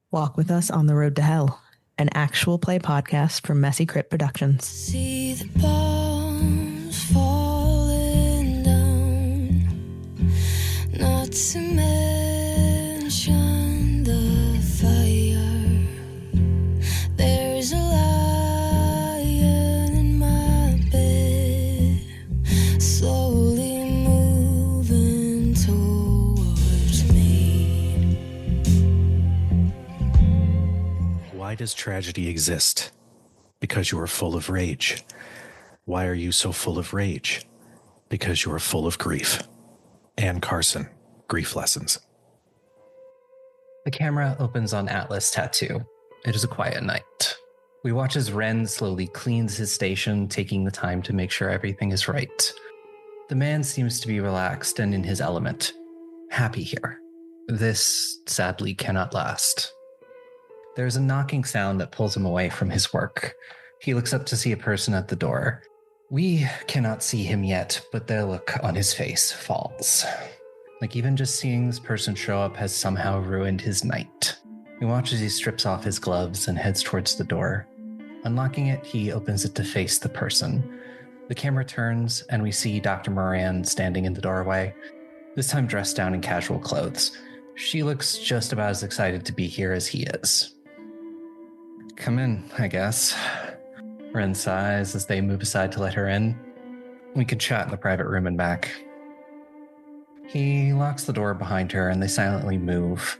Walk with us on the road to hell, an actual play podcast from Messy Crypt Productions. See the bombs falling down, not to mention the fire. There's a lion in my bed, slowly moving towards me. Why does tragedy exist? Because you are full of rage. Why are you so full of rage? Because you are full of grief. And Carson, Grief Lessons. The camera opens on Atlas Tattoo. It is a quiet night. We watch as Ren slowly cleans his station, taking the time to make sure everything is right. The man seems to be relaxed and in his element. Happy here. This, sadly, cannot last. There's a knocking sound that pulls him away from his work. He looks up to see a person at the door. We cannot see him yet, but the look on his face falls. Like even just seeing this person show up has somehow ruined his night. We watch as he strips off his gloves and heads towards the door. Unlocking it, he opens it to face the person. The camera turns and we see Dr. Moran standing in the doorway, this time dressed down in casual clothes. She looks just about as excited to be here as he is. Come in, I guess. Ren sighs as they move aside to let her in. We could chat in the private room and back. He locks the door behind her and they silently move.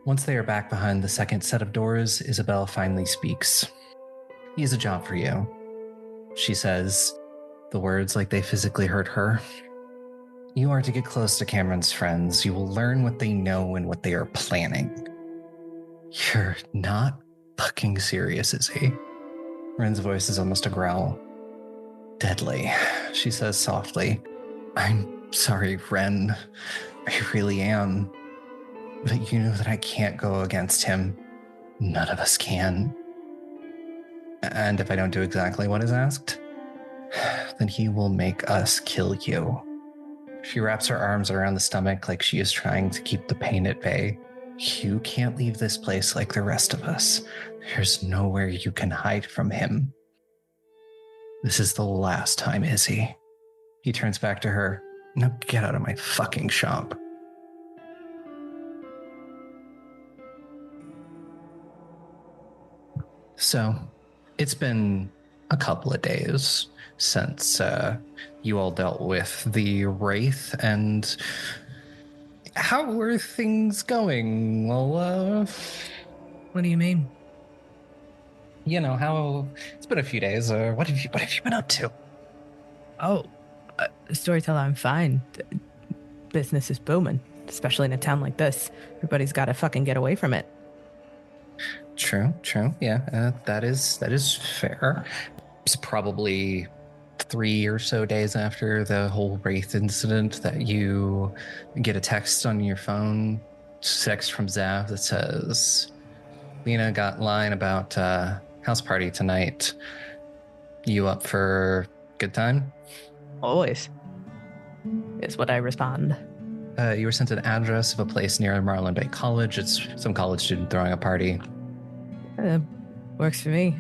Once they are back behind the second set of doors, Isabel finally speaks. He has a job for you. She says, the words like they physically hurt her. You are to get close to Cameron's friends. You will learn what they know and what they are planning. You're not fucking serious, is he? Ren's voice is almost a growl. Deadly, she says softly. I'm sorry, Ren. I really am. But you know that I can't go against him. None of us can. And if I don't do exactly what is asked, then he will make us kill you. She wraps her arms around the stomach like she is trying to keep the pain at bay. You can't leave this place like the rest of us. There's nowhere you can hide from him. This is the last time, Izzy. He turns back to her. Now get out of my fucking shop. So, it's been a couple of days since you all dealt with the wraith, and how were things going, Lola? What do you mean? You know, how it's been a few days. What have you been up to? Oh, storyteller, I'm fine. Business is booming, especially in a town like this. Everybody's got to fucking get away from it. True. Yeah, that is fair. It's probably 3 or so days after the whole wraith incident that you get a text on your phone, text from Xav that says, Lena got line about house party tonight. You up for good time? Always, is what I respond. You were sent an address of a place near Marlin Bay College. It's some college student throwing a party. Works for me.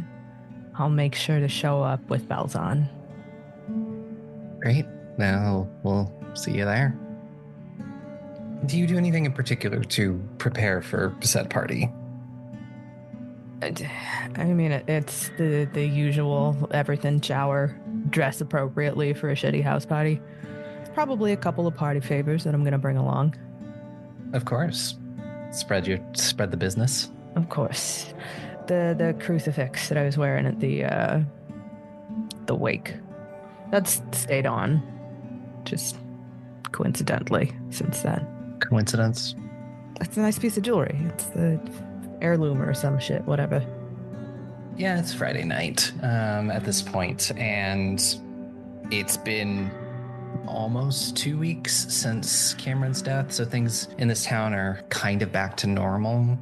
I'll make sure to show up with bells on. Great. Now we'll see you there. Do you do anything in particular to prepare for said party? I mean, it's the usual everything, shower, dress appropriately for a shitty house party. Probably a couple of party favors that I'm going to bring along. Of course. Spread the business. Of course. The crucifix that I was wearing at the wake, that's stayed on, just coincidentally since then. Coincidence? It's a nice piece of jewelry. It's the heirloom or some shit, whatever. Yeah, it's Friday night at this point, and it's been almost 2 weeks since Cameron's death, so things in this town are kind of back to normal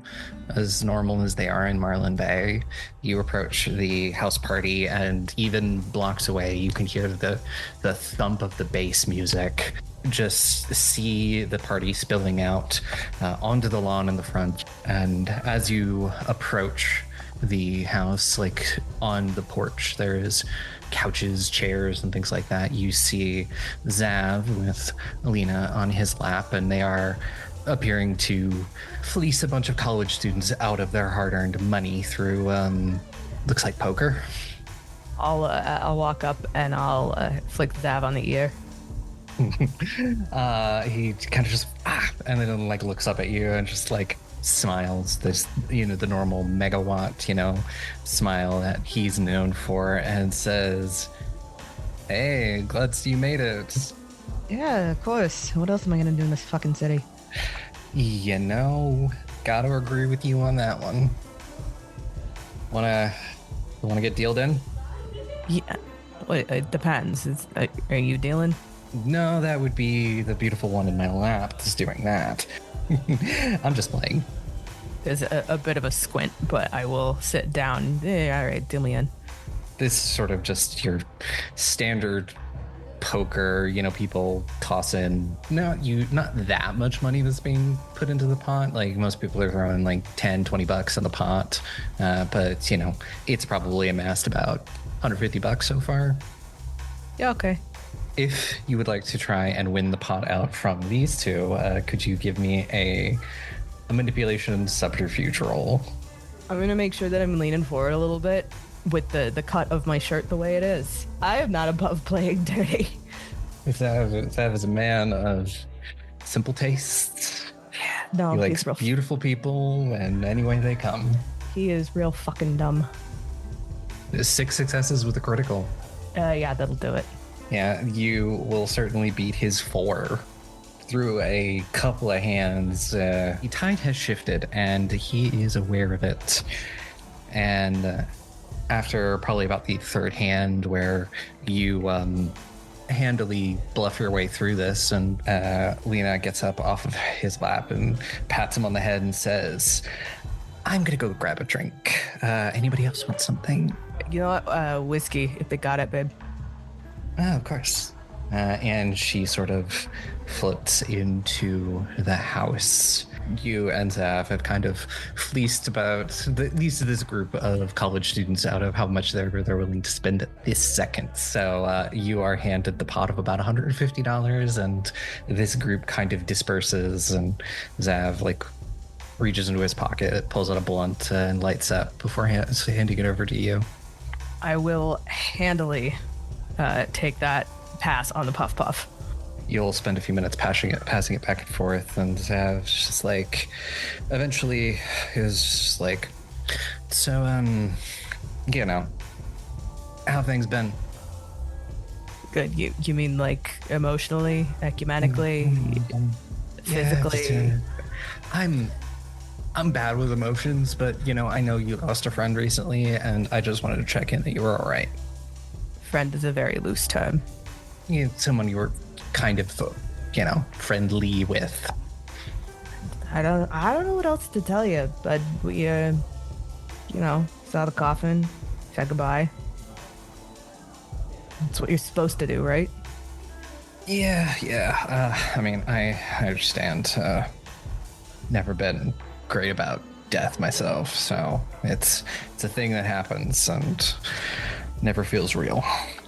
as they are in Marlin Bay. You approach the house party, and even blocks away, you can hear the thump of the bass music. Just see the party spilling out onto the lawn in the front. And as you approach the house, like on the porch, there is couches, chairs, and things like that. You see Xav with Alina on his lap, and they are appearing to fleece a bunch of college students out of their hard-earned money through looks like poker. I'll walk up and I'll flick Xav on the ear. He kind of just and then like looks up at you and just like smiles, this, the normal megawatt, smile that he's known for, and says, "Hey, glad you made it." Yeah, of course. What else am I gonna do in this fucking city? Gotta agree with you on that one. Wanna get dealed in? Yeah. Wait, it depends. Are you dealing? No, that would be the beautiful one in my lap that's doing that. I'm just playing. There's a bit of a squint, but I will sit down. Yeah, all right, deal me in. This is sort of just your standard poker, people toss in not that much money that's being put into the pot. Like most people are throwing like 10, 20 bucks in the pot. But it's probably amassed about $150 so far. Yeah, okay. If you would like to try and win the pot out from these two, could you give me a manipulation subterfuge roll? I'm gonna make sure that I'm leaning forward a little bit with the cut of my shirt the way it is. I am not above playing dirty. If that is a man of simple tastes. No, he he's likes real beautiful people and any way they come. He is real fucking dumb. 6 successes with a critical. Yeah, that'll do it. Yeah, you will certainly beat his 4 through a couple of hands. The tide has shifted, and he is aware of it. And after probably about the third hand, where you handily bluff your way through this, and Lena gets up off of his lap and pats him on the head and says, "I'm gonna go grab a drink. Anybody else want something?" You know what? Whiskey, if they got it, babe. Oh, of course. And she sort of floats into the house. You and Xav have kind of fleeced about at least this group of college students out of how much they're willing to spend at this second. So you are handed the pot of about $150, and this group kind of disperses, and Xav reaches into his pocket, pulls out a blunt, and lights up before handing it over to you. I will handily take that pass on the puff puff. You'll spend a few minutes passing it back and forth, and Xav's just eventually is just like, "So, how things been?" Good. You mean like emotionally, ecumenically, physically? I'm bad with emotions, but I know you lost a friend recently, and I just wanted to check in that you were all right. Friend is a very loose term. Someone you were kind of, friendly with. I don't know what else to tell you, but we, saw the coffin, said goodbye. That's what you're supposed to do, right? Yeah. I understand. Never been great about death myself, so it's a thing that happens and never feels real.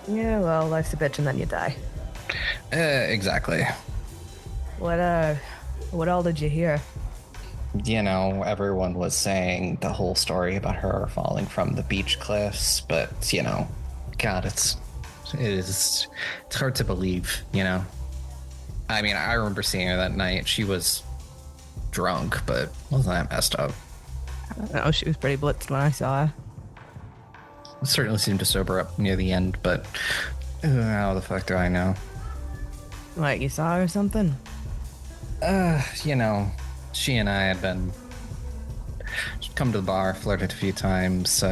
Yeah, well, life's a bitch and then you die. Exactly. What all did you hear? Everyone was saying the whole story about her falling from the beach cliffs, but God, it's hard to believe. I mean, I remember seeing her that night. She was drunk, but wasn't that messed up? I don't know. She was pretty blitzed when I saw her. Certainly seemed to sober up near the end, but how the fuck do I know? Like, you saw her or something? She and I had been come to the bar, flirted a few times.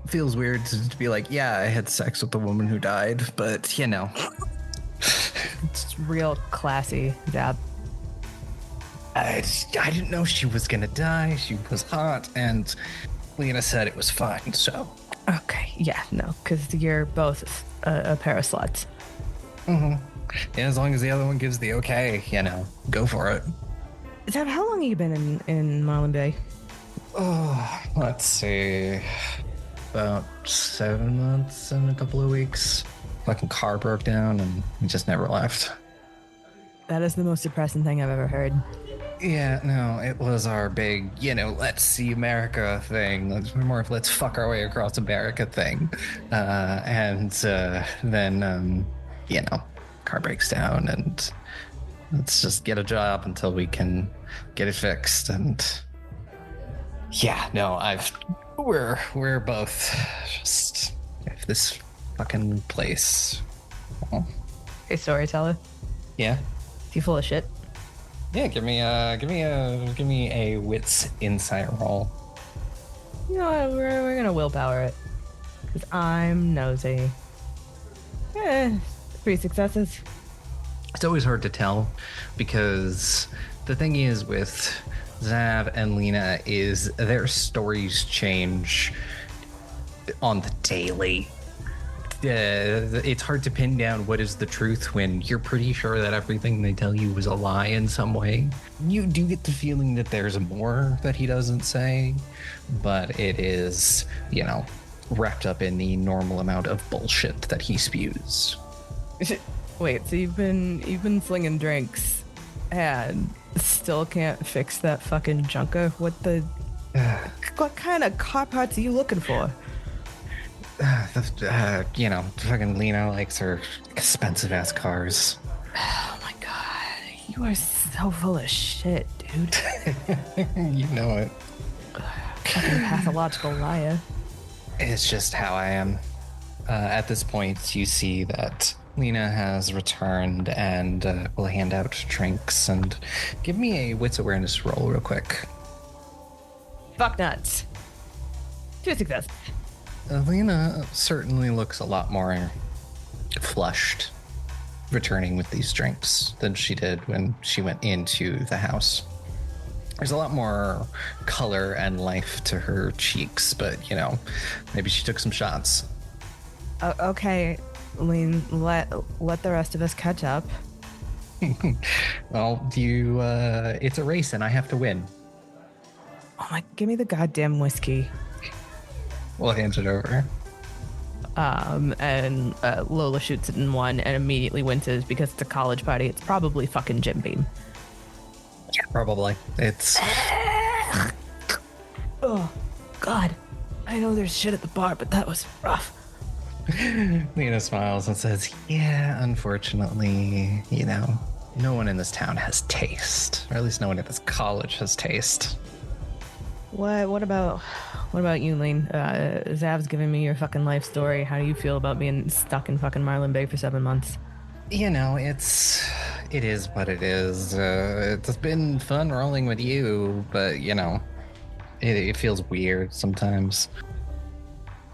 Feels weird to be like, yeah, I had sex with the woman who died, but It's real classy, Xav. I didn't know she was gonna die. She was hot, and Lena said it was fine, so. Okay, yeah, no, because you're both a pair of sluts. Yeah, as long as the other one gives the okay, go for it. Xav, how long have you been in Marlin Bay? Oh, let's see. About 7 months and a couple of weeks. Fucking car broke down and we just never left. That is the most depressing thing I've ever heard. Yeah, no, it was our big, let's see America thing. Let's fuck our way across America thing. And then, car breaks down and let's just get a job until we can get it fixed. And yeah, no, we're both just this fucking place. Oh. Hey, storyteller. Yeah. You full of shit? Yeah, give me a wits insight roll. You know what? We're gonna willpower it. Because I'm nosy. 3 successes. It's always hard to tell because the thing is with Xav and Lena is their stories change on the daily. It's hard to pin down what is the truth when you're pretty sure that everything they tell you is a lie in some way. You do get the feeling that there's more that he doesn't say, but it is, wrapped up in the normal amount of bullshit that he spews. Wait, so you've been slinging drinks and still can't fix that fucking junker? What kind of car parts are you looking for? Fucking Lena likes her expensive ass cars. Oh my god, you are so full of shit, dude. You know it. Fucking pathological liar. It's just how I am. At this point, you see that Lena has returned and will hand out drinks and give me a wits awareness roll real quick. Fuck nuts. 2 successes. Lena certainly looks a lot more flushed returning with these drinks than she did when she went into the house. There's a lot more color and life to her cheeks, but, maybe she took some shots. Okay, Lean, let the rest of us catch up. Well, it's a race and I have to win. Oh my, give me the goddamn whiskey. We'll hand it over. And Lola shoots it in one and immediately winces because it's a college party. It's probably fucking Jim Beam. Yeah, probably. It's... Oh, God. I know there's shit at the bar, but that was rough. Lena smiles and says, yeah, unfortunately, no one in this town has taste. Or at least no one at this college has taste. What about you, Lean? Xav's giving me your fucking life story. How do you feel about being stuck in fucking Marlin Bay for 7 months? It is what it is. It's been fun rolling with you, but, it feels weird sometimes.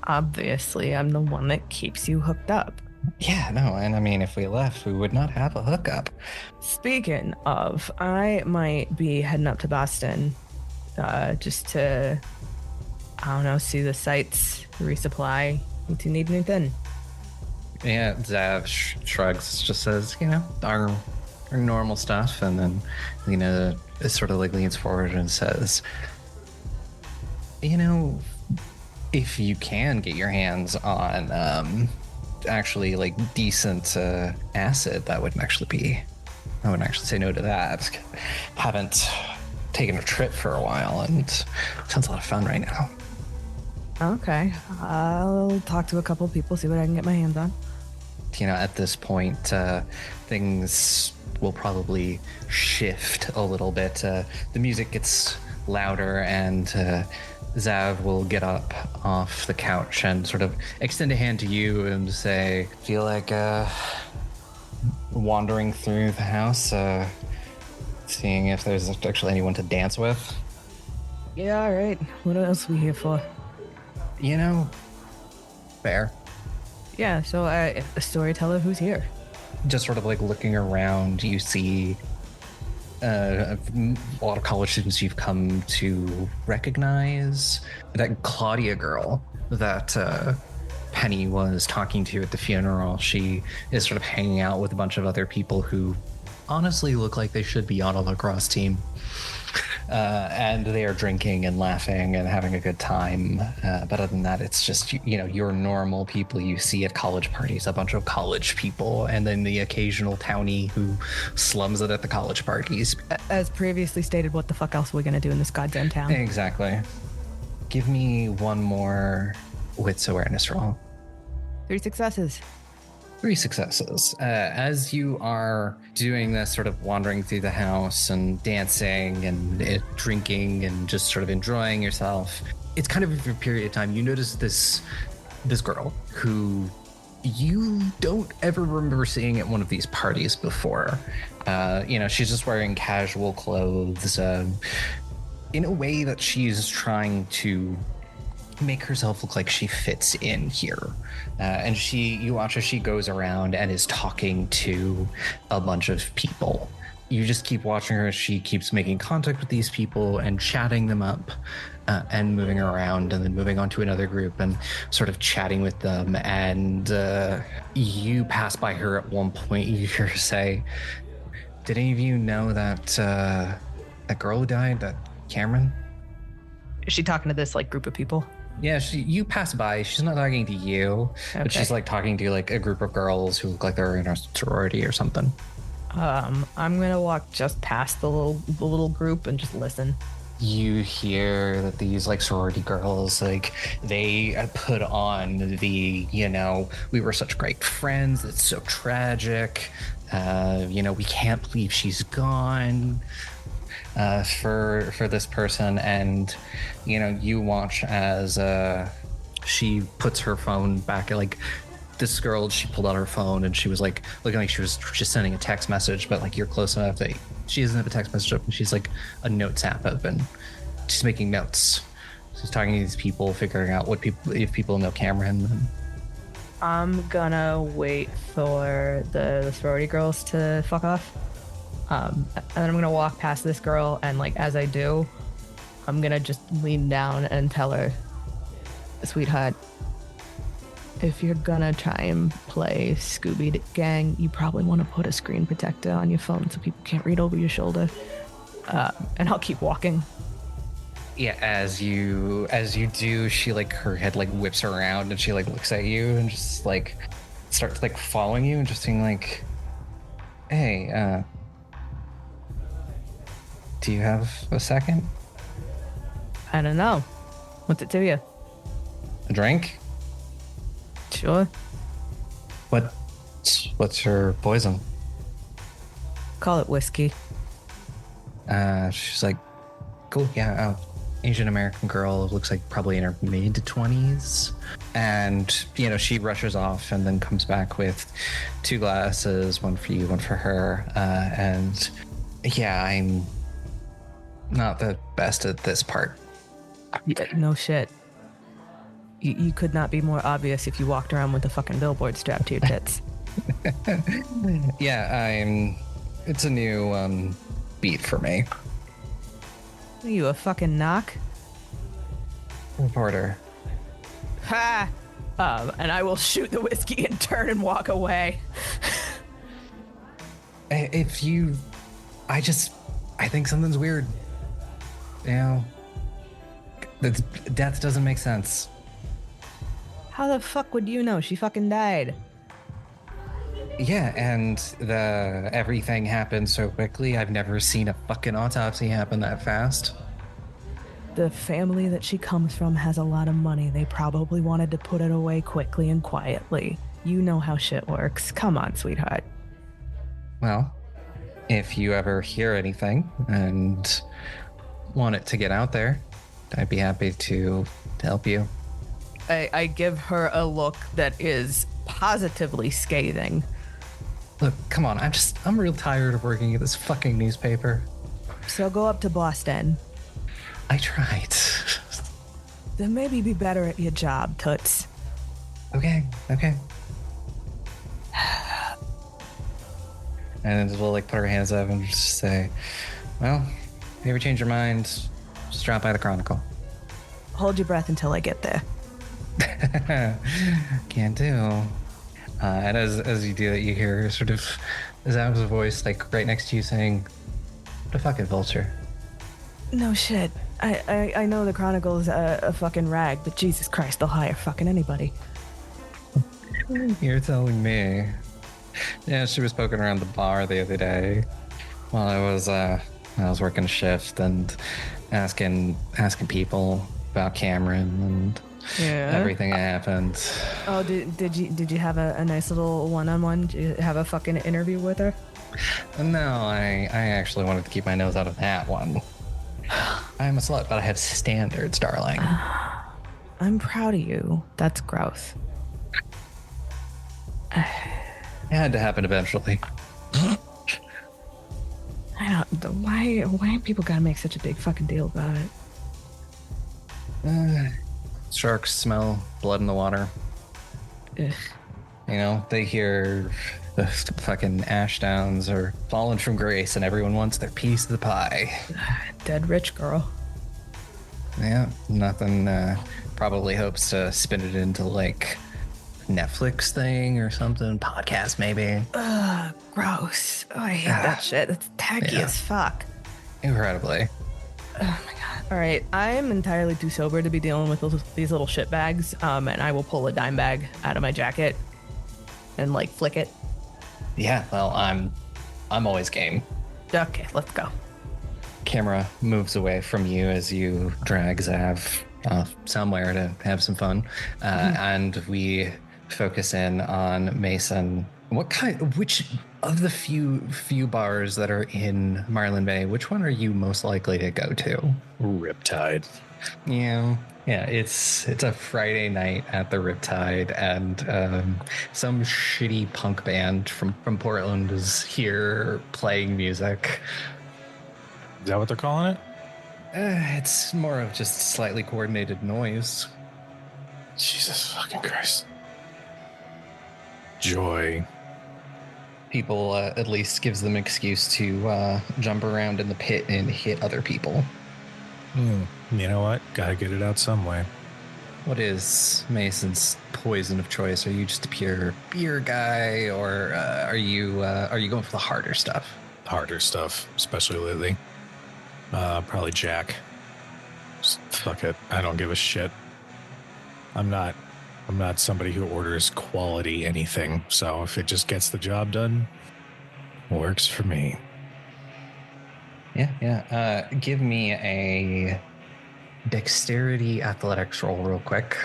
Obviously, I'm the one that keeps you hooked up. Yeah, no, and I mean, if we left, we would not have a hookup. Speaking of, I might be heading up to Boston just to, I don't know, see the sights, resupply. If you need anything. Yeah, Xav shrugs, just says, our normal stuff, and then Lena sort of leans forward and says, if you can get your hands on actually decent acid, I wouldn't actually say no to that. Haven't taken a trip for a while, and it sounds a lot of fun right now. Okay, I'll talk to a couple people, see what I can get my hands on. At this point, things will probably shift a little bit. The music gets louder, and Xav will get up off the couch and sort of extend a hand to you and say, feel like wandering through the house, seeing if there's actually anyone to dance with. Yeah, all right. What else are we here for? Fair. Yeah, so a storyteller who's here. just sort of like looking around, you see a lot of college students you've come to recognize. That Claudia girl that Penny was talking to at the funeral, she is sort of hanging out with a bunch of other people who honestly look like they should be on a lacrosse team. And they are drinking and laughing and having a good time. But other than that, it's just, your normal people you see at college parties, a bunch of college people, and then the occasional townie who slums it at the college parties. As previously stated, what the fuck else are we gonna do in this goddamn town? Exactly. Give me one more wits awareness roll. 3 successes. 3 successes. As you are doing this, sort of wandering through the house and dancing and drinking and just sort of enjoying yourself, it's kind of a period of time. You notice this girl who you don't ever remember seeing at one of these parties before. She's just wearing casual clothes in a way that she's trying to make herself look like she fits in here. And you watch as she goes around and is talking to a bunch of people. You just keep watching her as she keeps making contact with these people and chatting them up and moving around and then moving on to another group and sort of chatting with them. And you pass by her at one point, you hear her say, "Did any of you know that that girl who died, that Cameron?" Is she talking to this group of people? Yeah, you pass by. She's not talking to you, but she's talking to a group of girls who look like they're in a sorority or something. I'm gonna walk just past the little group and just listen. You hear that these sorority girls, they put on the, we were such great friends. It's so tragic. We can't believe she's gone. For this person, and you watch as she puts her phone back. This girl, she pulled out her phone and she was looking like she was just sending a text message, but you're close enough that she doesn't have a text message open. She's a notes app open. She's making notes. She's talking to these people, figuring out if people know Cameron. I'm gonna wait for the sorority girls to fuck off. And then I'm gonna walk past this girl, and as I do, I'm gonna just lean down and tell her, "Sweetheart, if you're gonna try and play Scooby Gang, you probably want to put a screen protector on your phone so people can't read over your shoulder." And I'll keep walking. Yeah, as you do, she her head whips around and she looks at you and just starts following you and just saying "Hey, do you have a second?" I don't know. What's it to you? A drink? Sure. What's your poison? Call it whiskey. She's cool, yeah. Asian American girl, looks like probably in her mid-20s. And, she rushes off and then comes back with 2 glasses, one for you, one for her. And yeah, I'm not the best at this part. Yeah, no shit. You could not be more obvious if you walked around with a fucking billboard strapped to your tits. Yeah, it's a new beat for me. Are you a fucking knock? Reporter. Ha! And I will shoot the whiskey and turn and walk away. I think something's weird. The death doesn't make sense. How the fuck would you know? She fucking died. Yeah, and everything happened so quickly. I've never seen a fucking autopsy happen that fast. The family that she comes from has a lot of money. They probably wanted to put it away quickly and quietly. You know how shit works. Come on, sweetheart. Well, if you ever hear anything and want it to get out there, I'd be happy to help you. I give her a look that is positively scathing. Look, come on, I'm real tired of working at this fucking newspaper. So go up to Boston. I tried. Then maybe be better at your job, Toots. Okay. And we'll like put our hands up and just say, well, if you ever change your mind, just drop by the Chronicle. Hold your breath until I get there. Can do. And as you do that, you hear sort of Xav's voice like right next to you saying, "What a fucking vulture." No shit. I know the Chronicle's a fucking rag, but Jesus Christ, they'll hire fucking anybody. You're telling me. Yeah, she was poking around the bar the other day while I was working a shift and asking people about Cameron and everything that happened. Oh, did you have a nice little one-on-one? Did you have a fucking interview with her? No, I actually wanted to keep my nose out of that one. I'm a slut, but I have standards, darling. I'm proud of you. That's gross. It had to happen eventually. I don't. Why people gotta make such a big fucking deal about it? Sharks smell blood in the water. Ugh. You know, they hear the fucking Ashdowns are fallen from grace and everyone wants their piece of the pie. Dead rich girl. Yeah, nothing. Probably hopes to spin it into like Netflix thing or something, podcast maybe. Ugh, gross. Oh, I hate that shit. That's tacky as fuck. Incredibly. Oh my god. All right, I'm entirely too sober to be dealing with these little shit bags. And I will pull a dime bag out of my jacket and like flick it. Yeah, well, I'm always game. Okay, let's go. Camera moves away from you as you drag Xav somewhere to have some fun, and we focus in on Mason. Which of the few bars that are in Marlin Bay, which one are you most likely to go to? Riptide. Yeah, it's a Friday night at the Riptide, and some shitty punk band from Portland is here playing music. Is that what they're calling it? It's more of just slightly coordinated noise. Jesus fucking Christ. Joy. People at least gives them an excuse to jump around in the pit and hit other people. You know what? Gotta get it out some way. What is Mason's poison of choice? Are you just a pure beer guy, or are you going for the harder stuff? Harder stuff, especially lately. Probably Jack. Just fuck it. I don't give a shit. I'm not somebody who orders quality anything. So if it just gets the job done, works for me. Yeah. Give me a dexterity athletics roll real quick.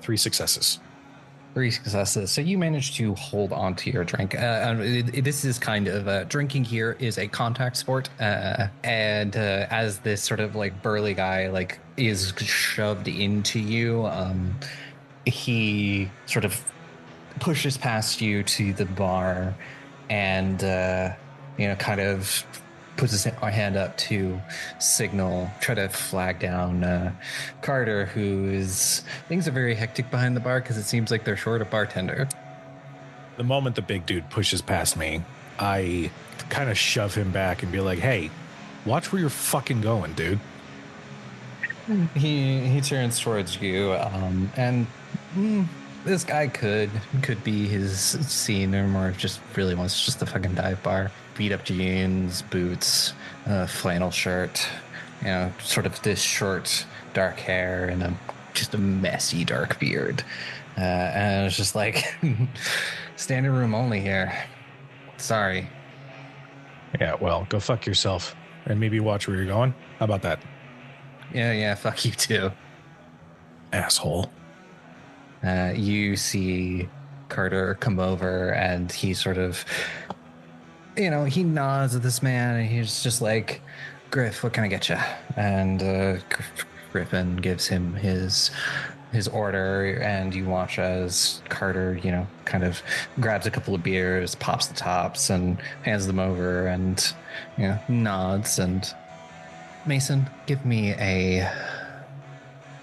3 successes. 3 successes. So you managed to hold on to your drink. This is kind of drinking here is a contact sport, and as this sort of like burly guy like is shoved into you, he sort of pushes past you to the bar, and kind of puts his hand up to signal, try to flag down Carter, things are very hectic behind the bar because it seems like they're short a bartender. The moment the big dude pushes past me, I kind of shove him back and be like, hey, watch where you're fucking going, dude. He turns towards you, and this guy could be his scene, or more just really wants just a fucking dive bar. Beat up jeans, boots, flannel shirt, sort of this short, dark hair, and just a messy dark beard. And it's just like, standing room only here. Sorry. Yeah, well, go fuck yourself and maybe watch where you're going. How about that? Yeah, fuck you too. Asshole. You see Carter come over, and he sort of, he nods at this man, and he's just like, Griff, what can I get you? And Griffin gives him his order, and you watch as Carter, kind of grabs a couple of beers, pops the tops, and hands them over, and nods. And Mason, give me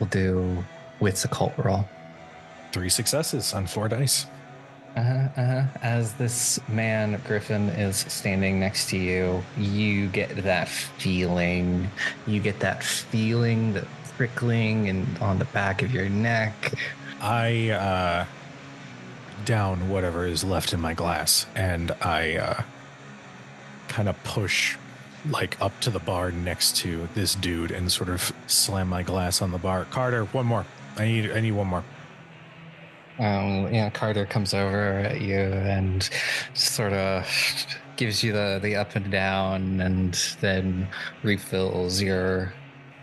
we'll do wits occult roll. 3 successes on 4 dice. As this man, Griffin, is standing next to you, you get that feeling. You get that feeling, the prickling and on the back of your neck. I down whatever is left in my glass, and I kind of push like up to the bar next to this dude and sort of slam my glass on the bar. Carter, one more. I need one more. Carter comes over at you and sort of gives you the up and down, and then refills your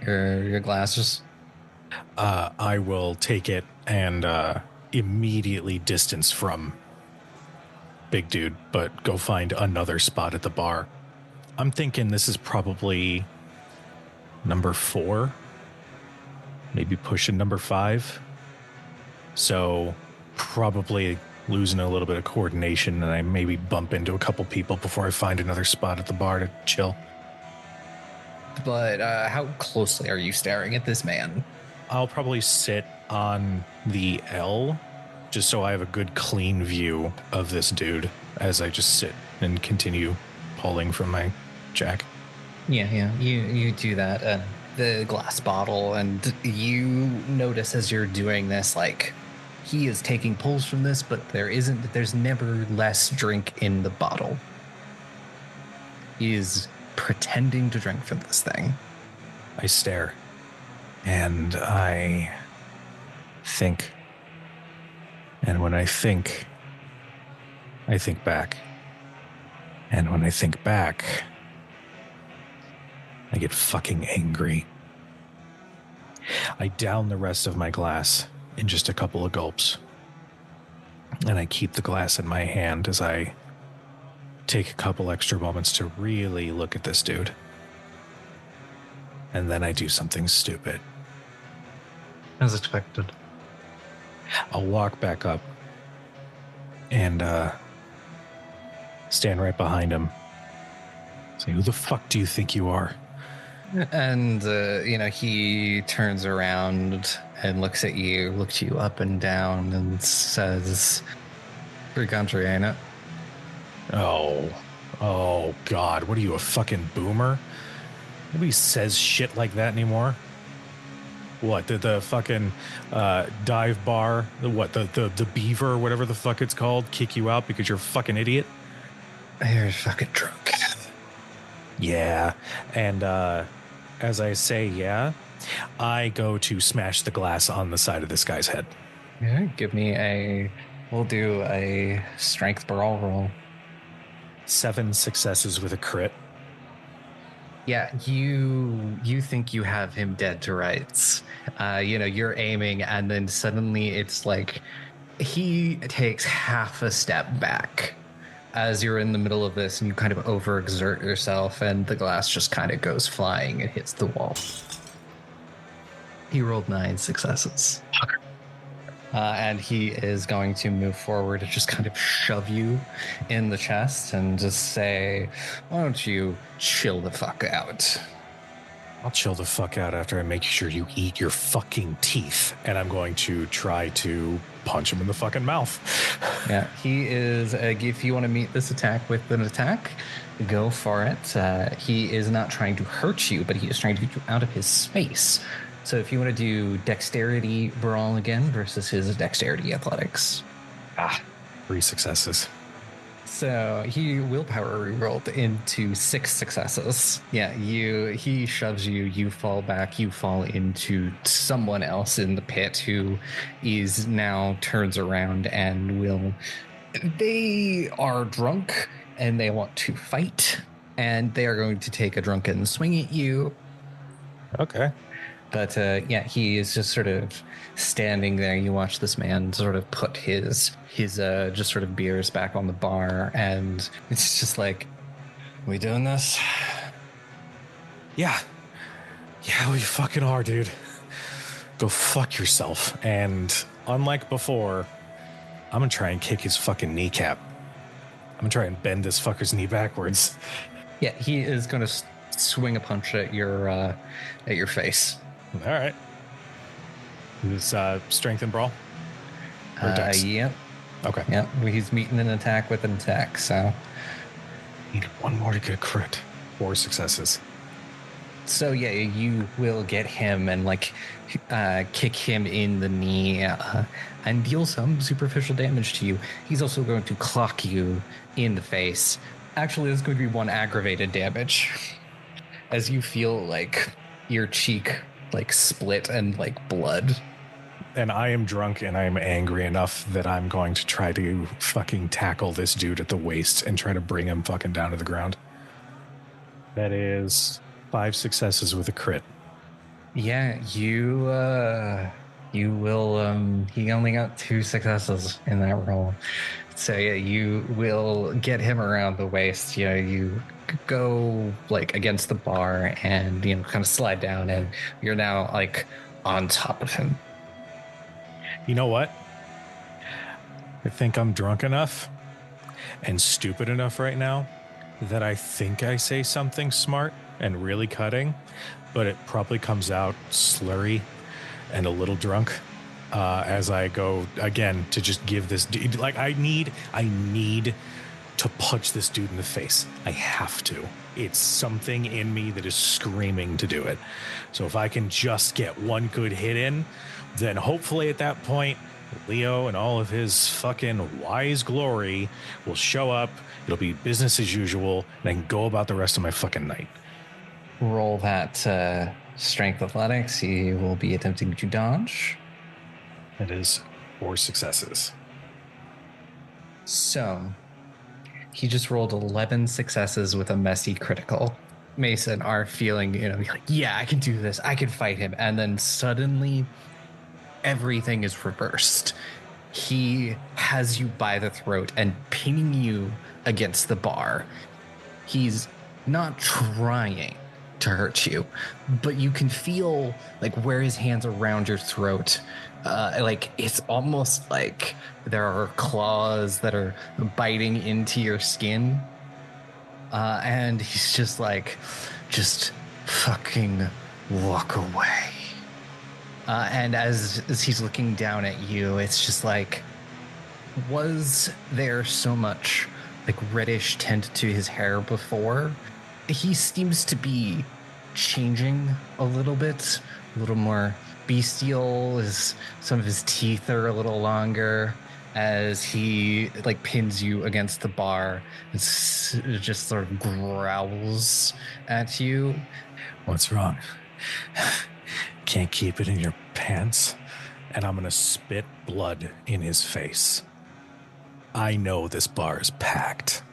glasses. I will take it and immediately distance from big dude, but go find another spot at the bar. I'm thinking this is probably number 4, maybe pushing number 5. So probably losing a little bit of coordination, and I maybe bump into a couple people before I find another spot at the bar to chill. But how closely are you staring at this man? I'll probably sit on the L just so I have a good clean view of this dude as I just sit and continue pulling from my jack. Yeah, you do that. The glass bottle, and you notice as you're doing this, like, he is taking pulls from this, but there's never less drink in the bottle. He is pretending to drink from this thing. I stare and I think. And when I think back. And when I think back, I get fucking angry. I down the rest of my glass in just a couple of gulps. And I keep the glass in my hand as I take a couple extra moments to really look at this dude. And then I do something stupid. As expected. I'll walk back up and stand right behind him. Say, who the fuck do you think you are? And, he turns around and looks you up and down, and says, "Free country, ain't it?" Oh, God. What are you, a fucking boomer? Nobody says shit like that anymore. What, did the fucking dive bar, the beaver, whatever the fuck it's called, kick you out because you're a fucking idiot? You're fucking drunk. Yeah. And as I say, yeah, I go to smash the glass on the side of this guy's head. Yeah, we'll do a strength brawl roll. 7 successes with a crit. Yeah, you think you have him dead to rights. You're aiming, and then suddenly it's like he takes half a step back as you're in the middle of this, and you kind of overexert yourself, and the glass just kind of goes flying and hits the wall. He rolled 9 successes. And he is going to move forward and just kind of shove you in the chest and just say, "Why don't you chill the fuck out?" I'll chill the fuck out after I make sure you eat your fucking teeth. And I'm going to try to punch him in the fucking mouth. Yeah, he is, if you want to meet this attack with an attack, go for it. He is not trying to hurt you, but he is trying to get you out of his space. So if you want to do dexterity brawl again versus his dexterity athletics. 3 successes. So he willpower re-rolled into 6 successes. Yeah, he shoves you, you fall back, you fall into someone else in the pit who is now turns around and they are drunk and they want to fight, and they are going to take a drunken swing at you. Okay. But he is just sort of standing there. You watch this man sort of put his just sort of beers back on the bar, and it's just like, "We doing this?" Yeah, we fucking are, dude. Go fuck yourself. And unlike before, I'm gonna try and kick his fucking kneecap. I'm gonna try and bend this fucker's knee backwards. Yeah, he is gonna swing a punch at your face. All right. This strength and brawl? Or dex? Yeah. Okay. Yeah, he's meeting an attack with an attack, so. Need one more to get a crit. 4 successes. So yeah, you will get him and kick him in the knee and deal some superficial damage to you. He's also going to clock you in the face. Actually, there's going to be 1 aggravated damage as you feel like your cheek split and blood. And I am drunk and I am angry enough that I'm going to try to fucking tackle this dude at the waist and try to bring him fucking down to the ground. That is 5 successes with a crit. Yeah, you will, he only got 2 successes in that roll. So yeah, you will get him around the waist. You know, you go against the bar and, kind of slide down and you're now on top of him. You know what? I think I'm drunk enough and stupid enough right now that I think I say something smart and really cutting, but it probably comes out slurry and a little drunk as I go again to just give this dude, I need to punch this dude in the face. I have to. It's something in me that is screaming to do it. So if I can just get one good hit in, then hopefully at that point, Leo and all of his fucking wise glory will show up. It'll be business as usual, and I can go about the rest of my fucking night. Roll that strength athletics. You will be attempting to dodge. It is 4 successes. So he just rolled 11 successes with a messy critical. Mason are feeling, yeah, I can do this. I can fight him. And then suddenly everything is reversed. He has you by the throat and pinning you against the bar. He's not trying to hurt you, but you can feel where his hands around your throat. It's almost like there are claws that are biting into your skin. And he's just just fucking walk away. And as he's looking down at you, it's just was there so much reddish tint to his hair before? He seems to be changing a little bit, a little more bestial. Some of his teeth are a little longer as he pins you against the bar. It just sort of growls at you. What's wrong? Can't keep it in your pants? And I'm gonna spit blood in his face. I know this bar is packed.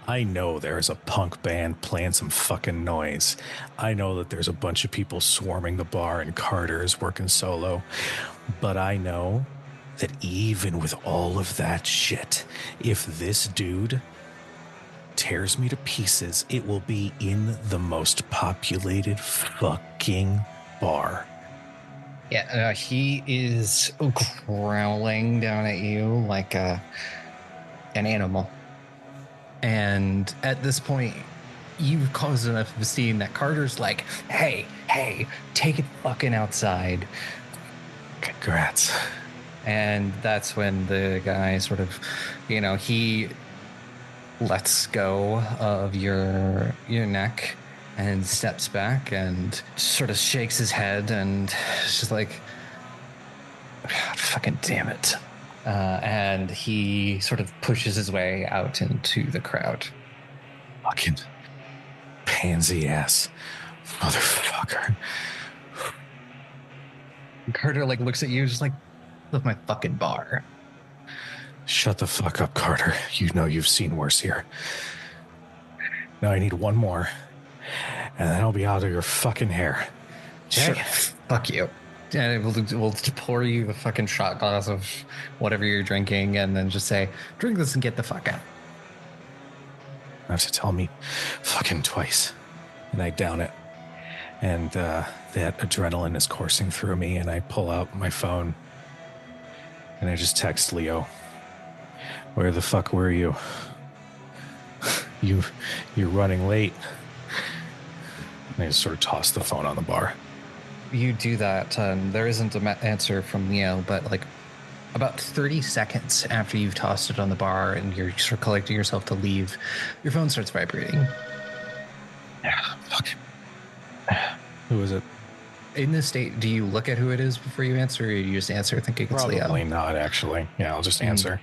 I know there's a punk band playing some fucking noise. I know that there's a bunch of people swarming the bar and Carter is working solo. But I know that even with all of that shit, if this dude tears me to pieces, it will be in the most populated fucking bar. Yeah, he is growling down at you like an animal. And at this point, you've caused enough of a scene that Carter's like, hey, take it fucking outside. Congrats. And that's when the guy sort of, he lets go of your neck and steps back and sort of shakes his head and it's just like, God, fucking damn it. And he sort of pushes his way out into the crowd. Fucking pansy ass motherfucker. Carter looks at you just with my fucking bar. Shut the fuck up, Carter. You know you've seen worse here. Now I need one more, and then I'll be out of your fucking hair. Sure. Fuck you. And we'll pour you the fucking shot glass of whatever you're drinking, and then just say, drink this and get the fuck out. You have to tell me fucking twice. And I down it. And that adrenaline is coursing through me, and I pull out my phone. And I just text Leo. Where the fuck were you? You're running late. And I just sort of toss the phone on the bar. You do that. There isn't an answer from Leo, but About 30 seconds after you've tossed it on the bar and you're sort of collecting yourself to leave, your phone starts vibrating. Yeah, fuck. Who is it? In this state, do you look at who it is before you answer, or you just answer thinking it's Leo? Probably not, actually. Yeah, I'll just answer.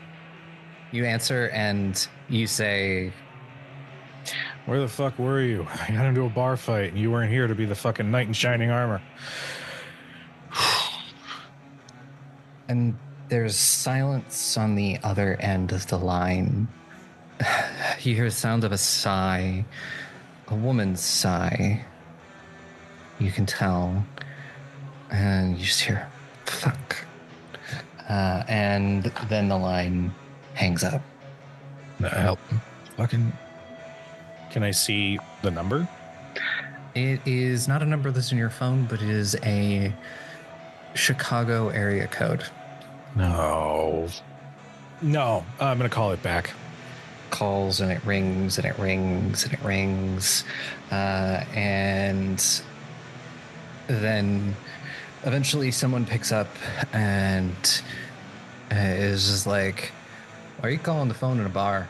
You answer and you say, Where the fuck were you? I got into a bar fight and you weren't here to be the fucking knight in shining armor. and there's silence on the other end of the line. You hear the sound of a sigh, a woman's sigh. You can tell. And you just hear, fuck. And then the line hangs up. Help. Fucking. Can I see the number? It is not a number that's in your phone, but it is a Chicago area code. No. No, I'm going to call it back. Calls and it rings and it rings and it rings. And then eventually someone picks up and is just like, why are you calling the phone in a bar?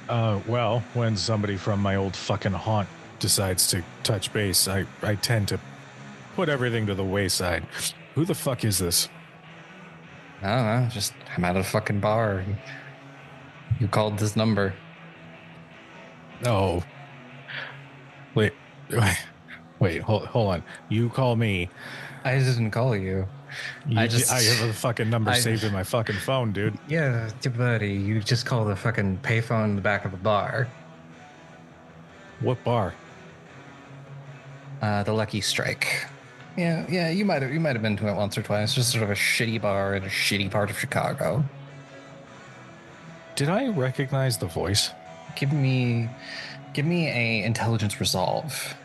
Well, when somebody from my old fucking haunt decides to touch base, I tend to put everything to the wayside. Who the fuck is this? I don't know, just I'm at a fucking bar. You called this number. Oh. Wait, hold on. You call me. I didn't call you. I have a fucking number saved in my fucking phone, dude. Yeah, buddy, you just called the fucking payphone in the back of a bar. What bar? The Lucky Strike. Yeah, you might have been to it once or twice. Just sort of a shitty bar in a shitty part of Chicago. Did I recognize the voice? Give me a intelligence resolve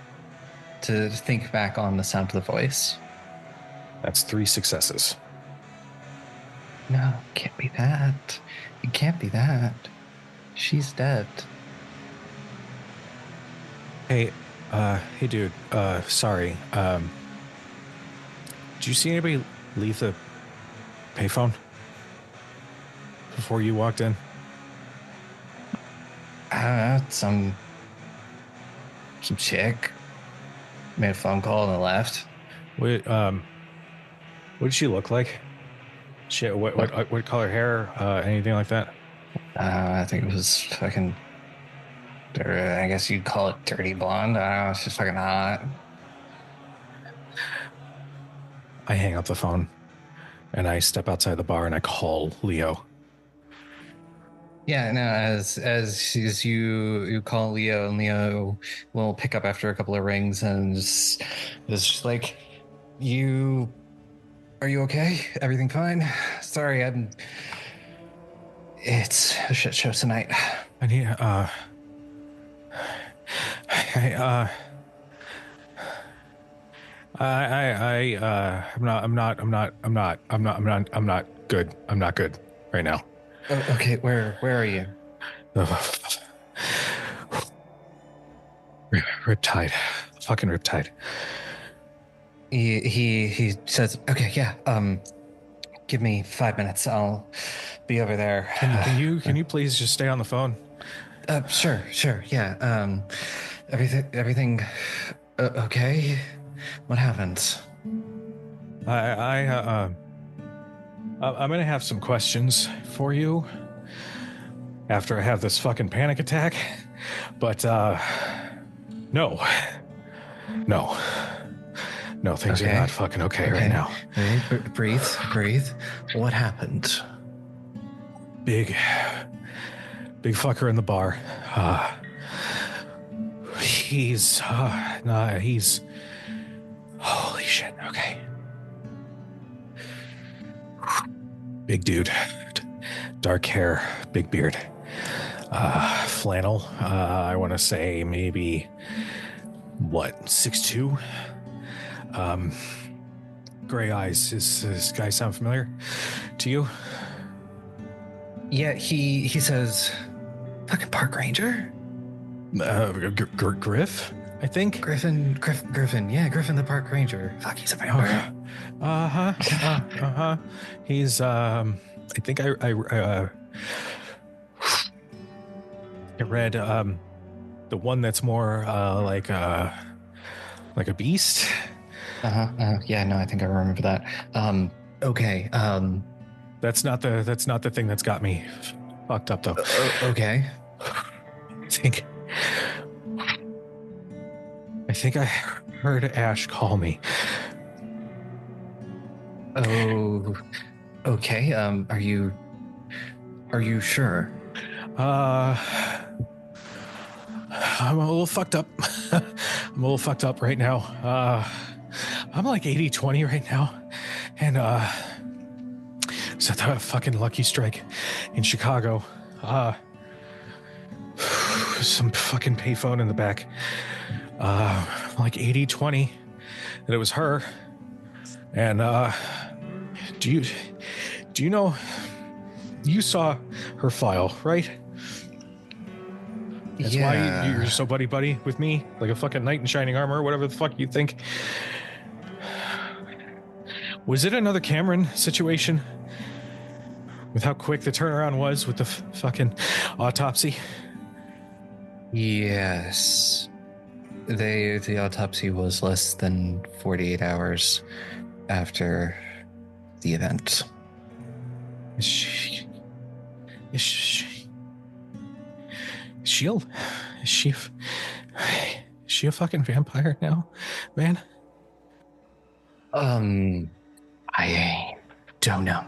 to think back on the sound of the voice. That's 3 successes. No, it can't be that. It can't be that. She's dead. Hey, dude. Sorry. Did you see anybody leave the payphone before you walked in? I don't know, some chick made a phone call and left. What did she look like? What color hair? Anything like that? I think it was fucking. I guess you'd call it dirty blonde. I don't know. It's just fucking hot. I hang up the phone, and I step outside the bar and I call Leo. Yeah, no. As you call Leo, and Leo will pick up after a couple of rings, and it's just like, are you okay? Everything fine? Sorry, it's a shit show tonight. I need, I'm not good. I'm not good right now. Oh, okay, where are you? Riptide. Fucking Riptide. He says, okay, yeah, give me 5 minutes. I'll be over there. Can you please just stay on the phone? Sure, yeah. Everything okay? What happened? I'm gonna have some questions for you after I have this fucking panic attack, but no, things are not fucking okay right now. Breathe. What happened? Big fucker in the bar. He's holy shit. Okay. Big dude, dark hair, big beard, flannel. I want to say maybe 6'2". Gray eyes. Does this guy sound familiar to you? Yeah, he says, fucking park ranger? Griff? I think. Griffin, yeah, Griffin the park ranger. Fuck, he's a vampire. He's I think I read the one that's more like a beast. Yeah, no, I think I remember that. Okay. That's not the thing that's got me fucked up though. Okay. I think I heard Ash call me. Oh, okay. Are you sure? I'm a little fucked up. I'm a little fucked up right now. I'm like 80-20 right now. And it's at the fucking Lucky Strike in Chicago. Some fucking payphone in the back. Like 80-20 that it was her. And do you know, you saw her file, right? That's why you're so buddy with me, like a fucking knight in shining armor, whatever the fuck you think. Was it another Cameron situation with how quick the turnaround was with the fucking autopsy? Yes. The autopsy was less than 48 hours after the event. Is she a fucking vampire now, man? I don't know.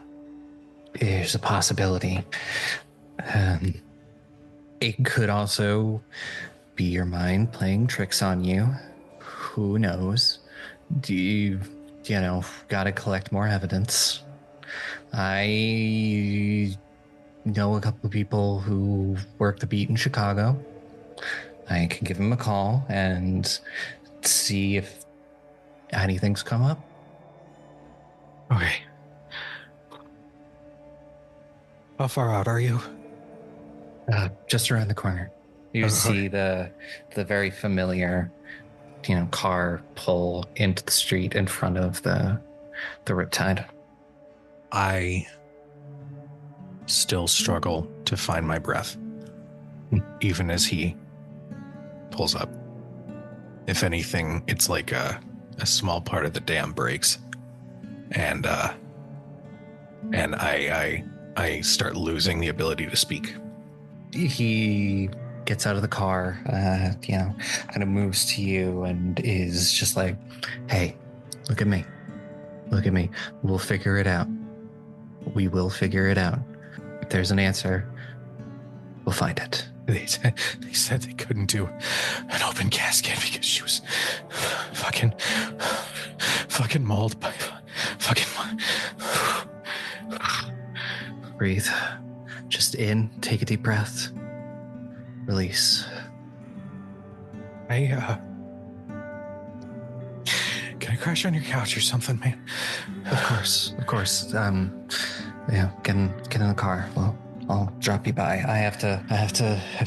There's a possibility. It could also be your mind playing tricks on you. Who knows? You gotta collect more evidence. I know a couple of people who work the beat in Chicago. I can give them a call and see if anything's come up. Okay. How far out are you? Just around the corner. You see the very familiar, car pull into the street in front of the riptide. I still struggle to find my breath, even as he pulls up. If anything, it's like a small part of the dam breaks, and I start losing the ability to speak. He gets out of the car, kind of moves to you and is just like, "Hey, look at me. We'll figure it out. We will figure it out. If there's an answer, we'll find it." They said they couldn't do an open casket because she was fucking mauled by fucking. Breathe. Just in, take a deep breath. Release. Can I crash on your couch or something, man? Of course. Get in the car. Well, I'll drop you by. I've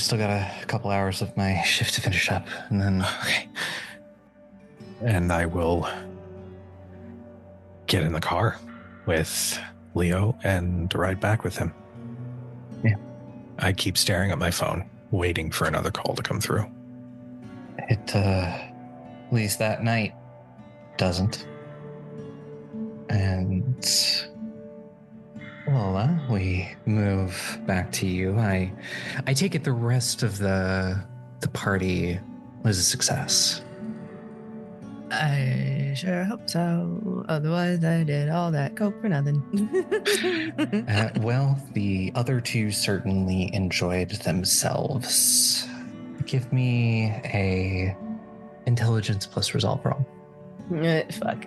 still got a couple hours of my shift to finish up, and then. Okay. And I will get in the car with Leo and ride back with him. Yeah. I keep staring at my phone, waiting for another call to come through. It, at least that night, doesn't. And Lola, we move back to you. I take it the rest of the party was a success. I sure hope so. Otherwise, I did all that coke for nothing. Well, the other two certainly enjoyed themselves. Give me a intelligence plus resolve roll. Fuck.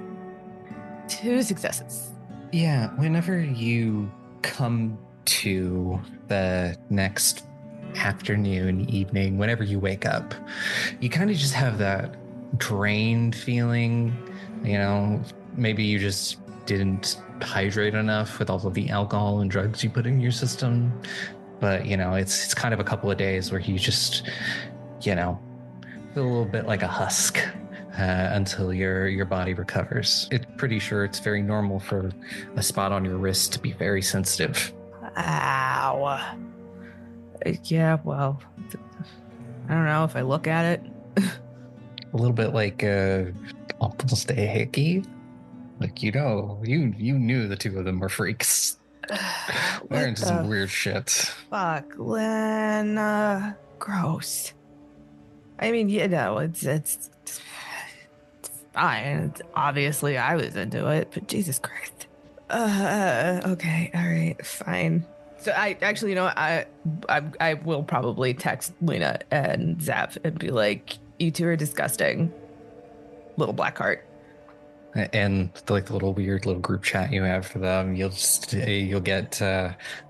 2 successes. Yeah, whenever you come to the next afternoon, evening, whenever you wake up, you kind of just have that drained feeling. Maybe you just didn't hydrate enough with all of the alcohol and drugs you put in your system. But, it's kind of a couple of days where you just, feel a little bit like a husk until your body recovers. It's pretty sure it's very normal for a spot on your wrist to be very sensitive. Ow. Yeah, well, I don't know if I look at it. A little bit like almost a hickey. Like, you knew the two of them were freaks. They're into some weird shit. Fuck, Lynn. Gross. I mean, it's fine. Obviously, I was into it, but Jesus Christ. Okay, all right, fine. So I actually, I will probably text Lena and Xav and be like, "You two are disgusting, little black heart." And like the little weird little group chat you have for them, you'll get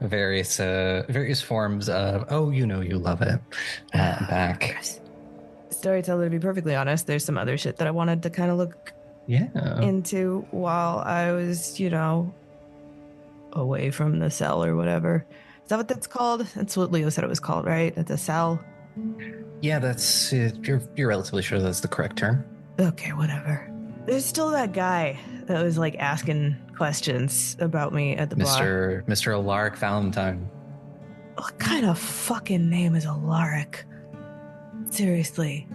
various forms of you love it back. Storyteller, to be perfectly honest, there's some other shit that I wanted to kind of look into while I was, away from the cell or whatever. Is that what that's called? That's what Leo said it was called, right? At the cell? Yeah, that's you're relatively sure that's the correct term. Okay, whatever. There's still that guy that was like asking questions about me at the bar. Mr. Alaric Valentine. What kind of fucking name is Alaric? Seriously.